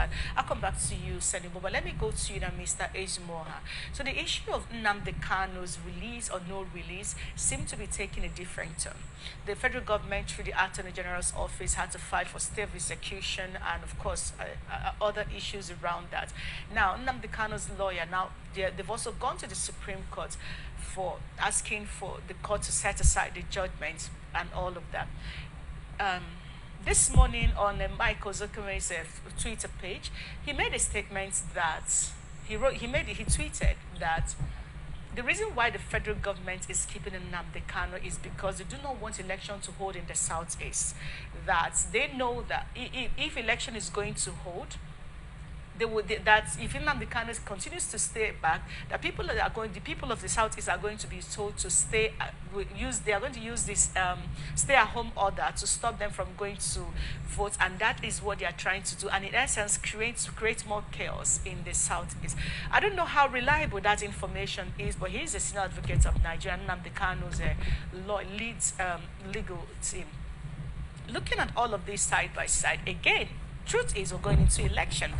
that. I'll come back to you, Senibo, but let me go to you now, Mr. Ejimoha. So the issue of Nnamdi Kanu's release or no release seemed to be taking a different turn. The federal government, through the Attorney General's office, had to fight for stay of execution and, of course, other issues around that. Now, Nnamdi Kanu's lawyer, now they've also gone to the Supreme Court for asking for the court to set aside the judgment and all of that. This morning on Michael Zuckerman's Twitter page, he made a statement that he tweeted that the reason why the federal government is keeping Nnamdi Kanu is because they do not want election to hold in the southeast. That they know that if election is going to hold, that if Nnamdi Kanu continues to stay back, the people of the southeast are going to be told to stay. They are going to use this stay-at-home order to stop them from going to vote, and that is what they are trying to do. And in essence, create more chaos in the southeast. I don't know how reliable that information is, but he is a senior advocate of Nigeria. Nnamdi Kanu's leads legal team. Looking at all of this side by side, again, truth is we're going into election.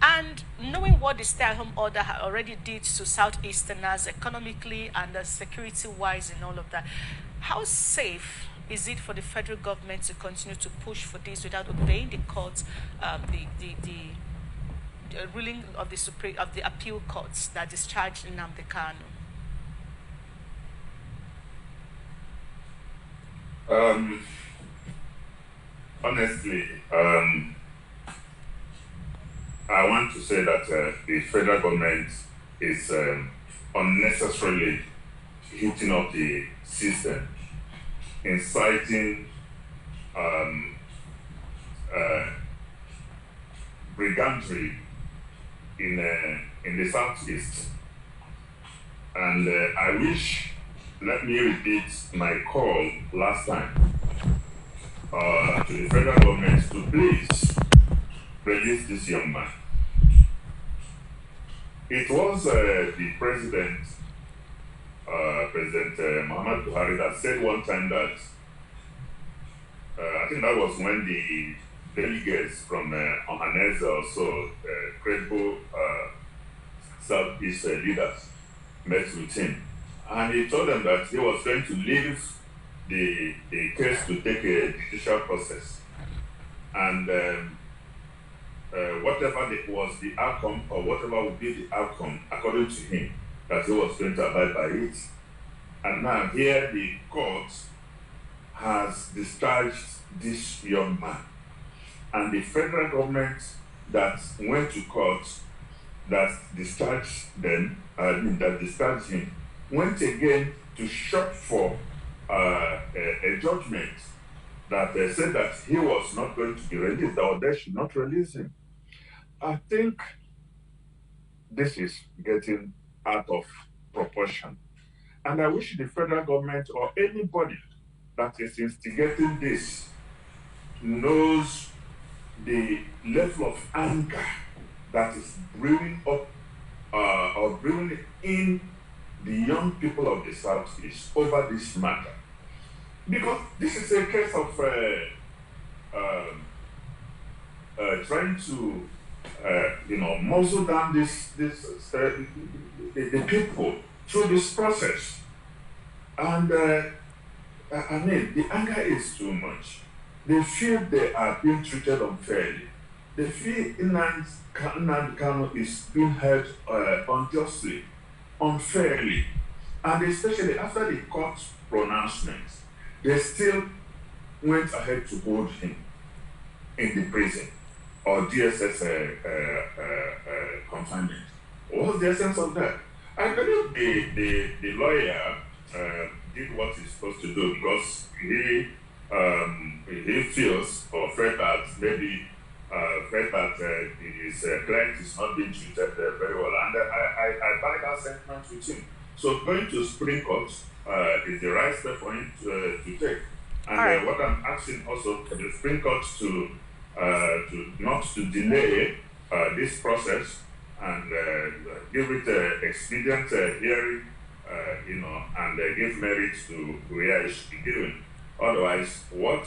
And knowing what the stay-at-home order already did to Southeasterners economically and security-wise and all of that, how safe is it for the federal government to continue to push for this without obeying the court, the ruling of the appeal courts that discharged Nnamdi Kanu? Honestly, I want to say that the federal government is unnecessarily heating up the system, inciting brigandry in the southeast. And I wish, let me repeat my call last time to the federal government to please release this young man. It was the president, President Muhammad Buhari, that said one time that, I think that was when the delegates from Ohanese, also credible Southeast leaders, met with him. And he told them that he was going to leave the case to take a judicial process. And whatever was the outcome, or whatever would be the outcome, according to him, that he was going to abide by it. And now here the court has discharged this young man. And the federal government that went to court that discharged them, that discharged him, went again to shop for a judgment that said that he was not going to be released, or they should not release him. I think this is getting out of proportion. And I wish the federal government or anybody that is instigating this knows the level of anger that is brewing up or brewing in the young people of the Southeast over this matter. Because this is a case of trying to muzzle down the people through this process. And I mean, the anger is too much. They feel they are being treated unfairly. They feel Nnamdi Kanu is being held unjustly, unfairly. And especially after the court pronouncements, they still went ahead to hold him in the prison or DSS confinement. What's the essence of that? I believe the lawyer did what he's supposed to do, because he feels or felt that maybe his client is not being treated very well, and I buy that sentiment with him. So going to Supreme Court is the right step for him to take. And what I'm asking also for the Supreme Court to not to delay this process and give it expedient hearing, and give merit to where it should be given. Otherwise, what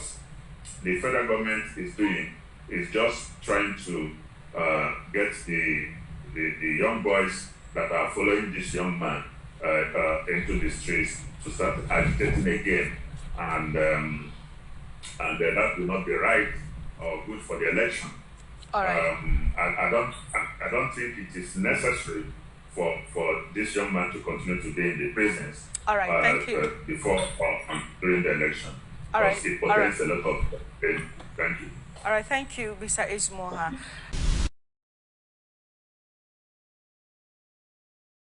the federal government is doing is just trying to get the young boys that are following this young man into the streets to start agitating again, and that will not be right or good for the election. All right. I don't think it is necessary for this young man to continue to be in the prisons. All right, thank you. Before during the election. All right. It portends a lot of pain. Thank you. All right, thank you, Mr. Ezmoha.